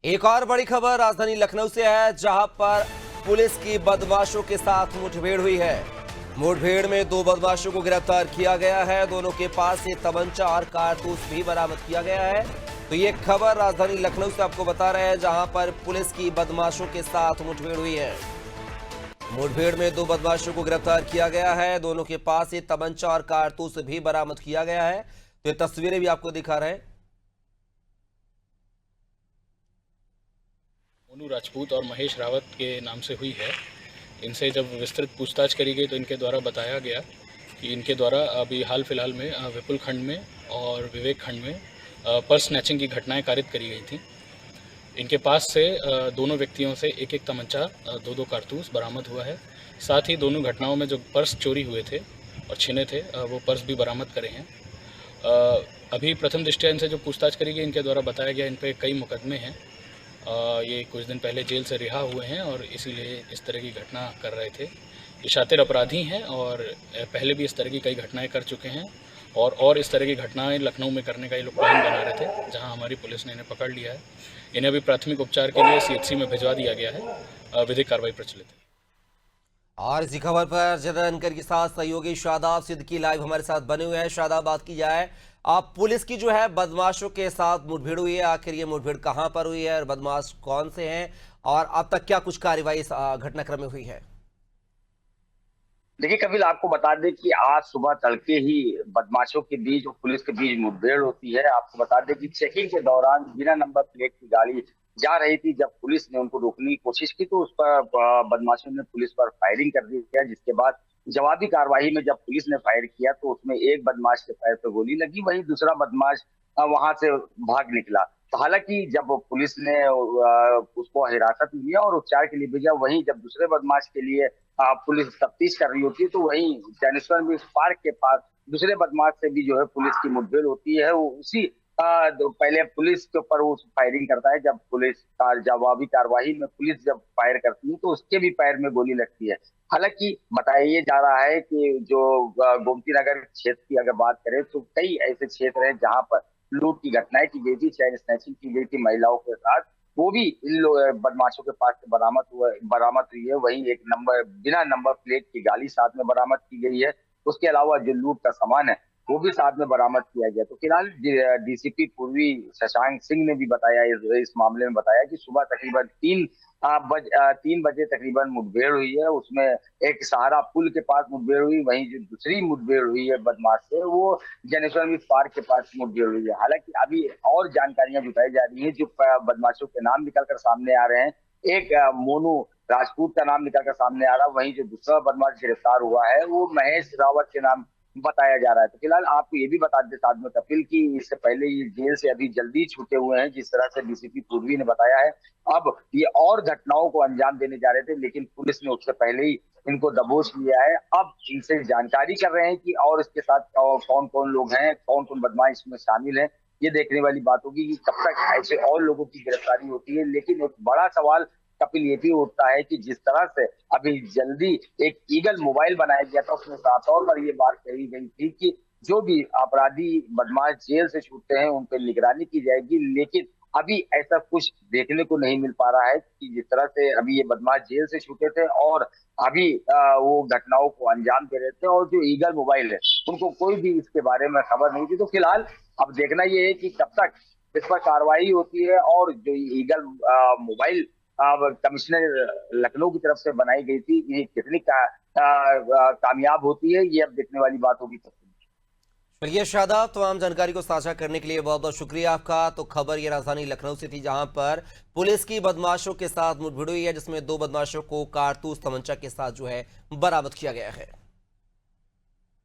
एक और बड़ी खबर राजधानी लखनऊ से है, जहां पर पुलिस की बदमाशों के साथ मुठभेड़ हुई है। मुठभेड़ में 2 बदमाशों को गिरफ्तार किया गया है। दोनों के पास से तमंचा और कारतूस भी बरामद किया गया है। तो ये खबर राजधानी लखनऊ से आपको बता रहे हैं, जहां पर पुलिस की बदमाशों के साथ मुठभेड़ हुई है। मुठभेड़ में 2 बदमाशों को गिरफ्तार किया गया है। दोनों के पास से तमंचा और कारतूस भी बरामद किया गया है। तो ये तस्वीरें भी आपको दिखा रहे हैं। मोनू राजपूत और महेश रावत के नाम से हुई है। इनसे जब विस्तृत पूछताछ करी गई तो इनके द्वारा बताया गया कि इनके द्वारा अभी हाल फिलहाल में विपुल खंड में और विवेक खंड में पर्स स्नैचिंग की घटनाएं कारित करी गई थी। इनके पास से दोनों व्यक्तियों से एक एक तमंचा, 2-2 कारतूस बरामद हुआ है। साथ ही दोनों घटनाओं में जो पर्स चोरी हुए थे और छिने थे, वो पर्स भी बरामद करे हैं। अभी प्रथम दृष्टया इनसे जो पूछताछ करी गई, इनके द्वारा बताया गया इन पर कई मुकदमे हैं। ये कुछ दिन पहले जेल से रिहा हुए हैं और इसीलिए इस तरह की घटना कर रहे थे। ये शातिर अपराधी हैं और पहले भी इस तरह की कई घटनाएं कर चुके हैं और इस तरह की घटनाएं लखनऊ में करने का ये लोग प्लान बना रहे थे, जहां हमारी पुलिस ने इन्हें पकड़ लिया है। इन्हें अभी प्राथमिक उपचार के लिए CHC में भिजवा दिया गया है। विधिक कार्रवाई प्रचलित है। और इसी खबर पर ज्यादा जानकारी के साथ सहयोगी शादाब सिद्दीकी लाइव हमारे साथ बने हुए हैं। शादाब, बात की जाए, आप पुलिस की जो है बदमाशों के साथ मुठभेड़ हुई है, आखिर ये मुठभेड़ कहां पर हुई है और बदमाश कौन से हैं, और अब तक क्या कुछ कार्रवाई इस घटनाक्रम में हुई है? देखिए कपिल, आपको बता दें कि आज सुबह तड़के ही बदमाशों के बीच और पुलिस के बीच मुठभेड़ होती है। आपको बता दें कि चेकिंग के दौरान बिना नंबर प्लेट की गाड़ी जा रही थी। जब पुलिस ने उनको रोकने की कोशिश की तो उस पर बदमाशों ने पुलिस पर फायरिंग कर दी है, जिसके बाद जवाबी कार्रवाई में जब पुलिस ने फायर किया तो उसमें एक बदमाश के पैर पर गोली लगी, वहीं दूसरा बदमाश वहां से भाग निकला। तो हालांकि जब पुलिस ने उसको हिरासत में लिया और उपचार के लिए भेजा, वहीं जब दूसरे बदमाश के लिए पुलिस तफ्तीश कर रही होती है तो वहीं ज्ञानेश्वर मिल्स पार्क के पास दूसरे बदमाश से भी जो है पुलिस की मुठभेड़ होती है। वो उसी पहले पुलिस के ऊपर वो फायरिंग करता है। जब पुलिस का जवाबी कार्रवाई में पुलिस जब फायर करती है तो उसके भी पैर में गोली लगती है। हालांकि बताया जा रहा है कि जो गोमती नगर क्षेत्र की अगर बात करें तो कई ऐसे क्षेत्र हैं जहां पर लूट की घटनाएं की गई थी, चैन स्नैचिंग की गई थी महिलाओं के साथ, वो भी इन बदमाशों के पास से बरामद हुई है। वहीं एक बिना नंबर प्लेट की गाड़ी साथ में बरामद की गई है। उसके अलावा जो लूट का सामान है वो भी साथ में बरामद किया गया। तो फिलहाल DCP पूर्वी शशांक सिंह ने भी बताया, इस मामले में बताया कि सुबह तकरीबन 3 बजे तकरीबन मुठभेड़ हुई है। उसमें एक सहारा पुल के पास मुठभेड़ हुई, वहीं जो दूसरी मुठभेड़ हुई है बदमाश से, वो ज्ञानेश्वर मिल्स पार्क के पास मुठभेड़ हुई है। हालांकि अभी और जानकारियां जुटाई जा रही है, जो बदमाशों के नाम निकलकर सामने आ रहे हैं। एक मोनू राजपूत का नाम निकलकर सामने आ रहा है, वहीं जो दूसरा बदमाश गिरफ्तार हुआ है वो महेश रावत के नाम बताया जा रहा है। तो फिलहाल आपको ये भी बता दें साथ में कपिल की इससे पहले ये जेल से अभी जल्दी छूटे हुए हैं, जिस तरह से DCP पूर्वी ने बताया है। अब ये और घटनाओं को अंजाम देने जा रहे थे, लेकिन पुलिस ने उससे पहले ही इनको दबोच लिया है। अब इनसे जानकारी कर रहे हैं कि और इसके साथ कौन कौन लोग हैं, कौन कौन बदमाश इसमें शामिल है। ये देखने वाली बात होगी कि कब तक ऐसे और लोगों की गिरफ्तारी होती है। लेकिन एक बड़ा सवाल कपिल ये भी उठता है कि जिस तरह से अभी जल्दी एक ईगल मोबाइल बनाया गया था, उसमें साफ तौर पर ये बात कही गई थी कि जो भी अपराधी बदमाश जेल से छूटते हैं उन पर निगरानी की जाएगी। लेकिन अभी ऐसा कुछ देखने को नहीं मिल पा रहा है कि जिस तरह से अभी ये बदमाश जेल से छूटे थे और अभी वो घटनाओं को अंजाम दे रहे थे, और जो ईगल मोबाइल है उनको कोई भी इसके बारे में खबर नहीं थी। तो फिलहाल अब देखना ये है कि कब तक इस पर कार्रवाई होती है, और जो ईगल मोबाइल अब कमिश्नर लखनऊ की तरफ से बनाई गई थी, ये कितनी कामयाब होती है, ये अब देखने वाली बात होगी। चलिए शादाब, तमाम जानकारी को साझा करने के लिए बहुत बहुत शुक्रिया आपका। तो खबर ये राजधानी लखनऊ से थी, जहां पर पुलिस की बदमाशों के साथ मुठभेड़ हुई है, जिसमें 2 बदमाशों को कारतूस तमंचा के साथ जो है बरामद किया गया है।